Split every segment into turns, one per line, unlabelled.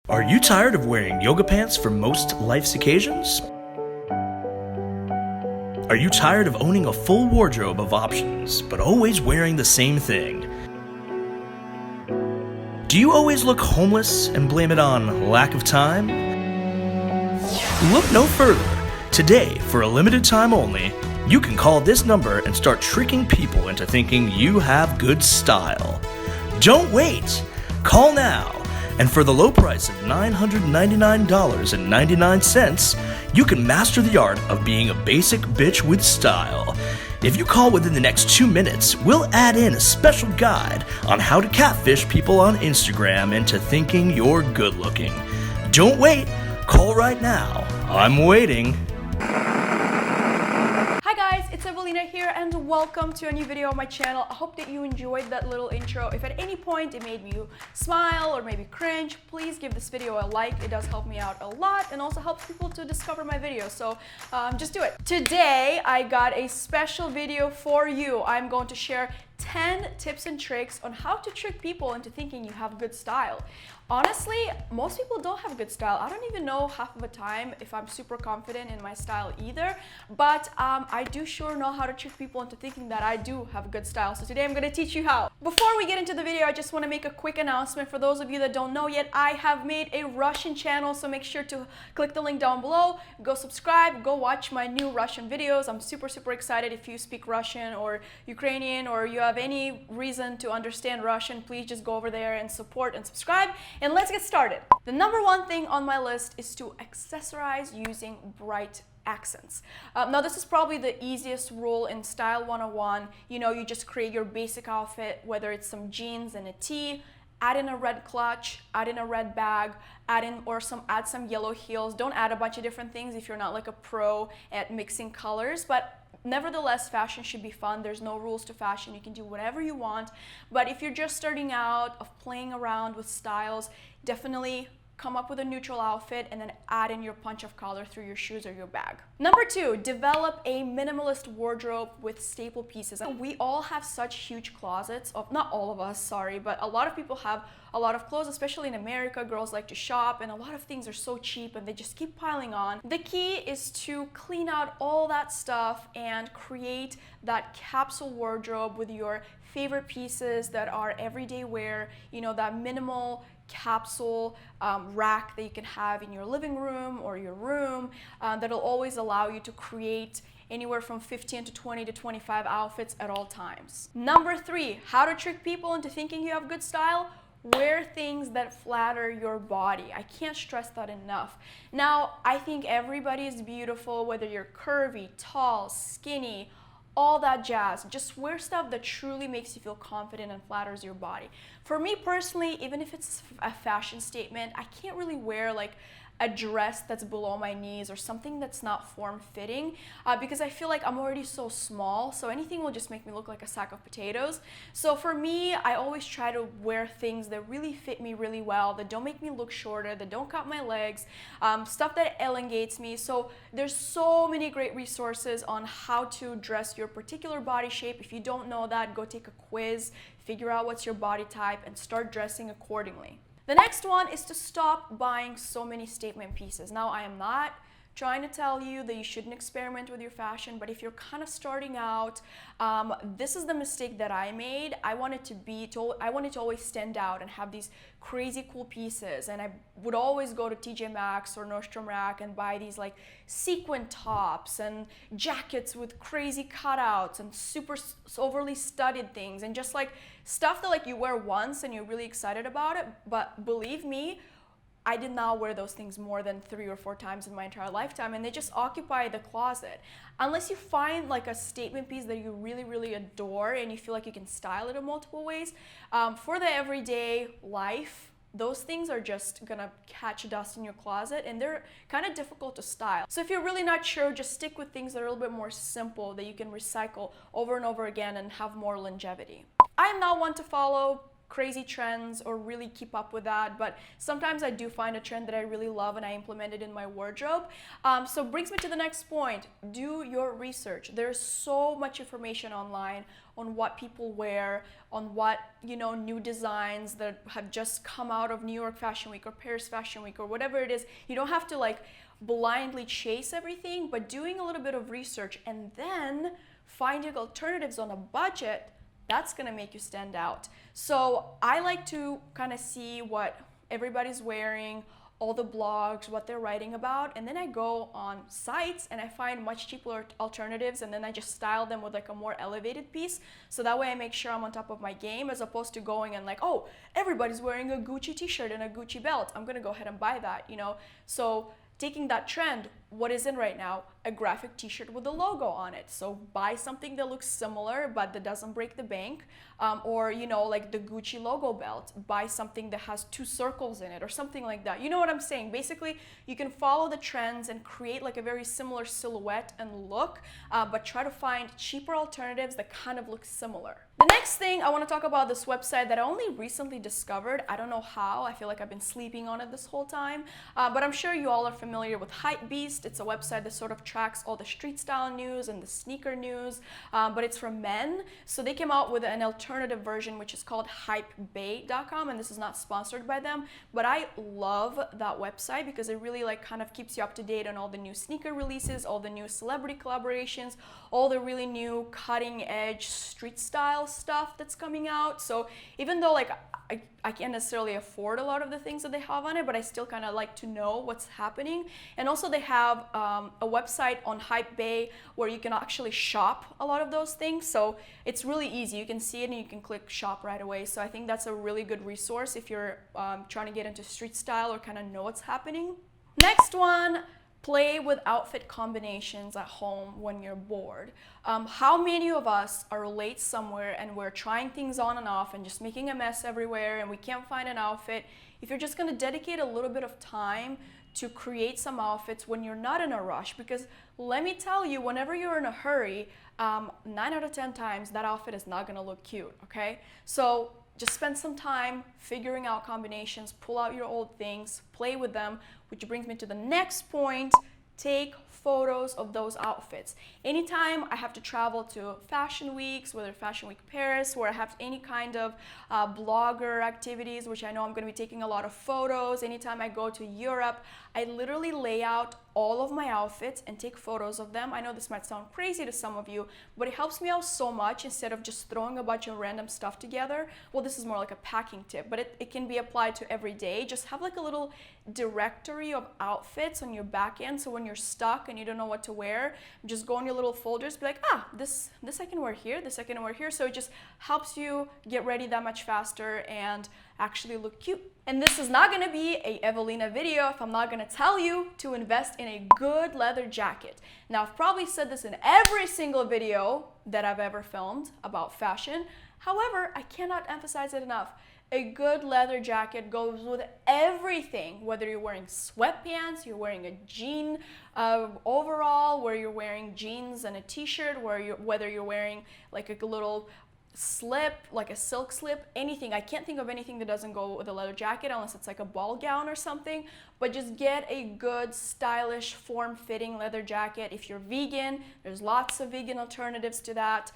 Are you tired of wearing yoga pants for most life's occasions? Are you tired of owning a full wardrobe of options, but always wearing the same thing? Do you always look homeless and blame it on lack of time? Look no further. Today, for a limited time only, you can call this number and start tricking people into thinking you have good style. Don't wait! Call now! And for the low price of $999.99, you can master the art of being a basic bitch with style. If you call within the next 2 minutes, we'll add in a special guide on how to catfish people on Instagram into thinking you're good looking. Don't wait, call right now. I'm waiting.
Hi guys, it's Evelina here and welcome to a new video on my channel. I hope that you enjoyed that little intro. If at any point it made you smile or maybe cringe, please give this video a like. It does help me out a lot and also helps people to discover my videos, so just do it. Today I got a special video for you. I'm going to share 10 tips and tricks on how to trick people into thinking you have good style. Honestly, most people don't have good style. I don't even know half of the time if I'm super confident in my style either, but I do sure know how to trick people into thinking that I do have good style. So today I'm gonna teach you how. Before we get into the video, I just wanna make a quick announcement. For those of you that don't know yet, I have made a Russian channel, so make sure to click the link down below, go subscribe, go watch my new Russian videos. I'm super excited. If you speak Russian or Ukrainian or you have any reason to understand Russian, please just go over there and support and subscribe. And let's get started. The number one thing on my list is to accessorize using bright accents. Now this is probably the easiest rule in Style 101. You know, you just create your basic outfit, whether it's some jeans and a tee, add in a red clutch, add in a red bag, add some yellow heels. Don't add a bunch of different things if you're not like a pro at mixing colors, but nevertheless, fashion should be fun. There's no rules to fashion. You can do whatever you want. But if you're just starting out of playing around with styles, definitely come up with a neutral outfit and then add in your punch of color through your shoes or your bag. Number two, develop a minimalist wardrobe with staple pieces. We all have such huge closets of, not all of us, sorry, but a lot of people have a lot of clothes, especially in America. Girls like to shop and a lot of things are so cheap and they just keep piling on. The key is to clean out all that stuff and create that capsule wardrobe with your favorite pieces that are everyday wear, you know, that minimal capsule rack that you can have in your living room or your room that'll always allow you to create anywhere from 15 to 20 to 25 outfits at all times. Number three, how to trick people into thinking you have good style. Wear things that flatter your body. I can't stress that enough. Now, I think everybody is beautiful, whether you're curvy, tall, skinny, all that jazz. Just wear stuff that truly makes you feel confident and flatters your body. For me personally, even if it's a fashion statement, I can't really wear like a dress that's below my knees or something that's not form-fitting because I feel like I'm already so small, so anything will just make me look like a sack of potatoes. So for me, I always try to wear things that really fit me really well, that don't make me look shorter, that don't cut my legs, stuff that elongates me. So there's so many great resources on how to dress your particular body shape. If you don't know that, go take a quiz, figure out what's your body type, and start dressing accordingly. The next one is to stop buying so many statement pieces. Now, I am not trying to tell you that you shouldn't experiment with your fashion, but if you're kind of starting out, this is the mistake that I made. I wanted to always stand out and have these crazy cool pieces, and I would always go to TJ Maxx or Nordstrom Rack and buy these like sequin tops and jackets with crazy cutouts and super overly studded things and just like stuff that like you wear once and you're really excited about it. But believe me, I did not wear those things more than 3 or 4 times in my entire lifetime, and they just occupy the closet. Unless you find like a statement piece that you really adore and you feel like you can style it in multiple ways, for the everyday life, those things are just gonna catch dust in your closet and they're kind of difficult to style. So if you're really not sure, just stick with things that are a little bit more simple that you can recycle over and over again and have more longevity. I am not one to follow crazy trends or really keep up with that, but sometimes I do find a trend that I really love and I implement it in my wardrobe. So brings me to the next point. Do your research. There's so much information online on what people wear, on what, new designs that have just come out of New York Fashion Week or Paris Fashion Week or whatever it is. You don't have to like blindly chase everything, but doing a little bit of research and then finding alternatives on a budget, that's gonna make you stand out. So I like to kind of see what everybody's wearing, all the blogs, what they're writing about, and then I go on sites and I find much cheaper alternatives, and then I just style them with like a more elevated piece. So that way I make sure I'm on top of my game, as opposed to going and like, oh, everybody's wearing a Gucci t-shirt and a Gucci belt, I'm gonna go ahead and buy that, So taking that trend, what is in right now? A graphic t-shirt with a logo on it. So buy something that looks similar but that doesn't break the bank, or like the Gucci logo belt, buy something that has 2 circles in it or something like that. You know what I'm saying? Basically, you can follow the trends and create like a very similar silhouette and look, but try to find cheaper alternatives that kind of look similar. The next thing I want to talk about, this website that I only recently discovered. I don't know how. I feel like I've been sleeping on it this whole time, but I'm sure you all are familiar with Hypebeast. It's a website that sort of tracks all the street style news and the sneaker news, but it's for men. So they came out with an alternative version, which is called hypebeast.com, and this is not sponsored by them, but I love that website because it really like kind of keeps you up to date on all the new sneaker releases, all the new celebrity collaborations, all the really new cutting edge street style stuff that's coming out. So even though like I can't necessarily afford a lot of the things that they have on it, but I still kind of like to know what's happening. And also they have a website on Hypebeast where you can actually shop a lot of those things. So it's really easy. You can see it and you can click shop right away. So I think that's a really good resource if you're trying to get into street style or kind of know what's happening. Next one, play with outfit combinations at home when you're bored. How many of us are late somewhere and we're trying things on and off and just making a mess everywhere and we can't find an outfit? If you're just going to dedicate a little bit of time to create some outfits when you're not in a rush, because let me tell you, whenever you're in a hurry, 9 out of 10 times that outfit is not going to look cute, okay? So just spend some time figuring out combinations, pull out your old things, play with them, which brings me to the next point. Take photos of those outfits. Anytime I have to travel to fashion weeks, whether Fashion Week Paris, where I have any kind of blogger activities, which I know I'm going to be taking a lot of photos. Anytime I go to Europe, I literally lay out all of my outfits and take photos of them. I know this might sound crazy to some of you, but it helps me out so much instead of just throwing a bunch of random stuff together. Well, this is more like a packing tip, but it can be applied to every day. Just have like a little directory of outfits on your back end, so when you're stuck and you don't know what to wear, just go in your little folders, be like, this I can wear here, this I can wear here. So it just helps you get ready that much faster and actually look cute. And this is not gonna be a Evelina video if I'm not gonna tell you to invest in a good leather jacket. Now, I've probably said this in every single video that I've ever filmed about fashion. However, I cannot emphasize it enough. A good leather jacket goes with everything, whether you're wearing sweatpants, you're wearing a jean overall, where you're wearing jeans and a t-shirt, whether you're wearing like a little slip, like a silk slip, anything. I can't think of anything that doesn't go with a leather jacket unless it's like a ball gown or something, but just get a good, stylish, form-fitting leather jacket. If you're vegan, there's lots of vegan alternatives to that.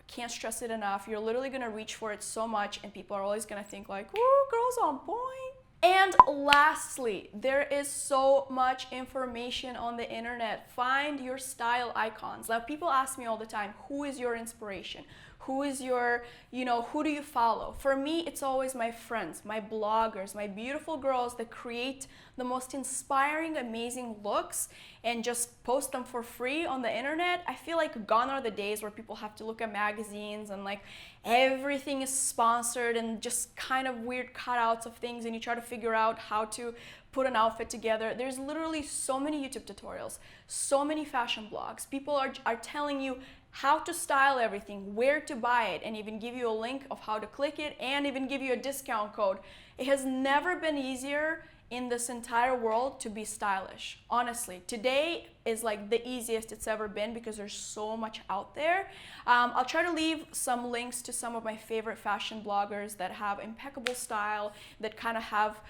Can't stress it enough. You're literally gonna reach for it so much and people are always gonna think like, ooh, girl's on point. And lastly, there is so much information on the internet. Find your style icons. Now, people ask me all the time, who is your inspiration? Who is your, who do you follow? For me, it's always my friends, my bloggers, my beautiful girls that create the most inspiring, amazing looks and just post them for free on the internet. I feel like gone are the days where people have to look at magazines and like everything is sponsored and just kind of weird cutouts of things, and you try to figure out how to put an outfit together. There's literally so many YouTube tutorials, so many fashion blogs. People are telling you how to style everything, where to buy it, and even give you a link of how to click it and even give you a discount code. It has never been easier in this entire world to be stylish. Honestly, today is like the easiest it's ever been because there's so much out there. I'll try to leave some links to some of my favorite fashion bloggers that have impeccable style, that kind of have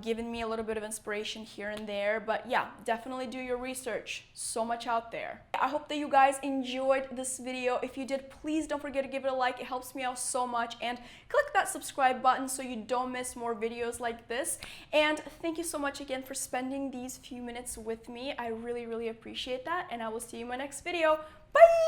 given me a little bit of inspiration here and there. But yeah, definitely do your research. So much out there. I hope that you guys enjoyed this video. If you did, please don't forget to give it a like. It helps me out so much. And click that subscribe button so you don't miss more videos like this. And thank you so much again for spending these few minutes with me. I really, really appreciate that. And I will see you in my next video. Bye!